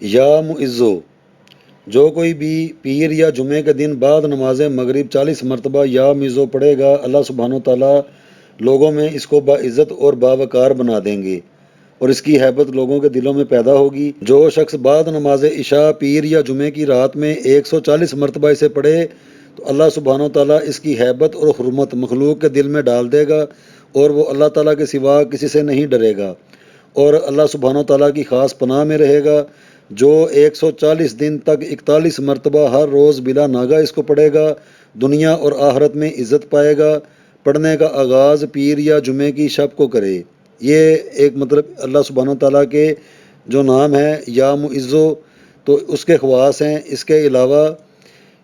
یا معزو، جو کوئی بھی پیر یا جمعے کے دن بعد نماز مغرب 40 مرتبہ یا معزو پڑھے گا، اللہ سبحانہ تعالیٰ لوگوں میں اس کو باعزت اور باوقار بنا دیں گے اور اس کی ہیبت لوگوں کے دلوں میں پیدا ہوگی۔ جو شخص بعد نماز عشاء پیر یا جمعے کی رات میں 140 مرتبہ اسے پڑھے تو اللہ سبحانہ تعالیٰ اس کی ہیبت اور حرمت مخلوق کے دل میں ڈال دے گا اور وہ اللہ تعالیٰ کے سوا کسی سے نہیں ڈرے گا اور اللہ سبحانہ تعالیٰ کی خاص پناہ میں رہے گا۔ جو 140 دن تک 41 مرتبہ ہر روز بلا ناگہ اس کو پڑھے گا، دنیا اور آخرت میں عزت پائے گا۔ پڑھنے کا آغاز پیر یا جمعے کی شب کو کرے۔ یہ ایک مطلب اللہ سبحانہ تعالیٰ کے جو نام ہے یا معزو، تو اس کے خواص ہیں۔ اس کے علاوہ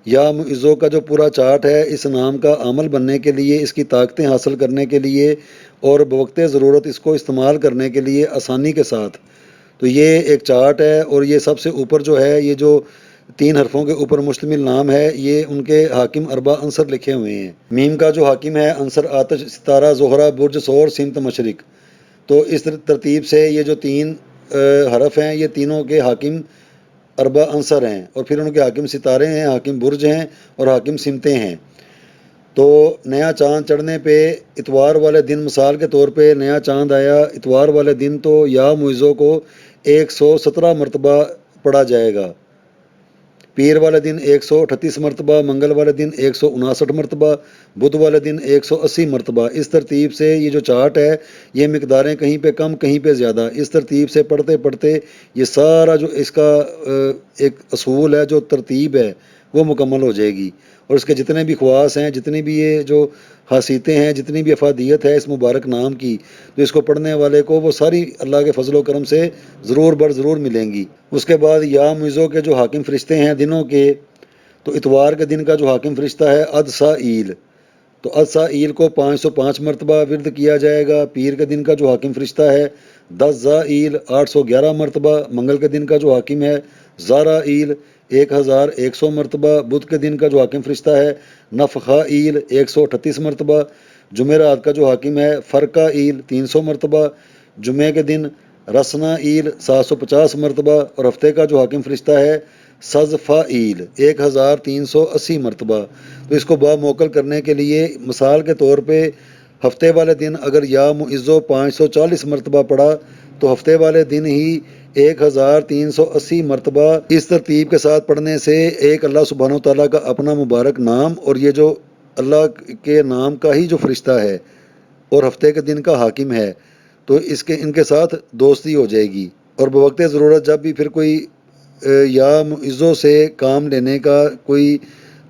یا معزو کا جو پورا چارٹ ہے اس نام کا عمل بننے کے لیے، اس کی طاقتیں حاصل کرنے کے لیے اور بوقت ضرورت اس کو استعمال کرنے کے لیے آسانی کے ساتھ، تو یہ ایک چارٹ ہے۔ اور یہ سب سے اوپر جو ہے، یہ جو 3 حرفوں کے اوپر مشتمل نام ہے، یہ ان کے حاکم اربع عنصر لکھے ہوئے ہیں۔ میم کا جو حاکم ہے عنصر آتش، ستارہ، زہرہ، برج، سور، سمت، مشرق، تو اس ترتیب سے یہ جو 3 حرف ہیں یہ تینوں کے حاکم اربع عنصر ہیں اور پھر ان کے حاکم ستارے ہیں، حاکم برج ہیں اور حاکم سمتیں ہیں۔ تو نیا چاند چڑھنے پہ اتوار والے دن، مثال کے طور پہ نیا چاند آیا اتوار والے دن، تو یا معزو کو 117 مرتبہ پڑھا جائے گا۔ پیر والے دن 138 مرتبہ، منگل والے دن 159 مرتبہ، بدھ والے دن 180 مرتبہ۔ اس ترتیب سے یہ جو چارٹ ہے یہ مقداریں کہیں پہ کم کہیں پہ زیادہ، اس ترتیب سے پڑھتے پڑھتے یہ سارا جو اس کا ایک اصول ہے، جو ترتیب ہے، وہ مکمل ہو جائے گی اور اس کے جتنے بھی خواص ہیں، جتنی بھی یہ جو خاصیتیں ہیں، جتنی بھی افادیت ہے اس مبارک نام کی، تو اس کو پڑھنے والے کو وہ ساری اللہ کے فضل و کرم سے ضرور بر ضرور ملیں گی۔ اس کے بعد یا معزو کے جو حاکم فرشتے ہیں دنوں کے، تو اتوار کے دن کا جو حاکم فرشتہ ہے ادسائیل، تو ادسائیل کو 505 مرتبہ ورد کیا جائے گا۔ پیر کے دن کا جو حاکم فرشتہ ہے دزائیل 811 مرتبہ، منگل کے دن کا جو حاکم ہے زارائیل 1100 مرتبہ، بدھ کے دن کا جو حاکم فرشتہ ہے نفخائیل 138 مرتبہ، جمعرات کا جو حاکم ہے فرقائیل 300 مرتبہ، جمعے کے دن رسنائیل 750 مرتبہ اور ہفتے کا جو حاکم فرشتہ ہے سزفائیل 1380 مرتبہ۔ تو اس کو باموکل کرنے کے لیے مثال کے طور پہ ہفتے والے دن اگر یا معزو 540 مرتبہ پڑھا تو ہفتے والے دن ہی 1380 مرتبہ اس ترتیب کے ساتھ پڑھنے سے ایک اللہ سبحانہ تعالیٰ کا اپنا مبارک نام اور یہ جو اللہ کے نام کا ہی جو فرشتہ ہے اور ہفتے کے دن کا حاکم ہے، تو ان کے ساتھ دوستی ہو جائے گی اور بوقت ضرورت جب بھی پھر کوئی یا معزو سے کام لینے کا کوئی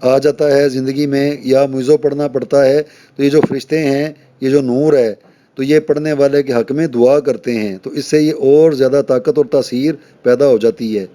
آ جاتا ہے زندگی میں، یا معزو پڑھنا پڑتا ہے، تو یہ جو فرشتے ہیں، یہ جو نور ہے، تو یہ پڑھنے والے کے حق میں دعا کرتے ہیں، تو اس سے یہ اور زیادہ طاقت اور تاثیر پیدا ہو جاتی ہے۔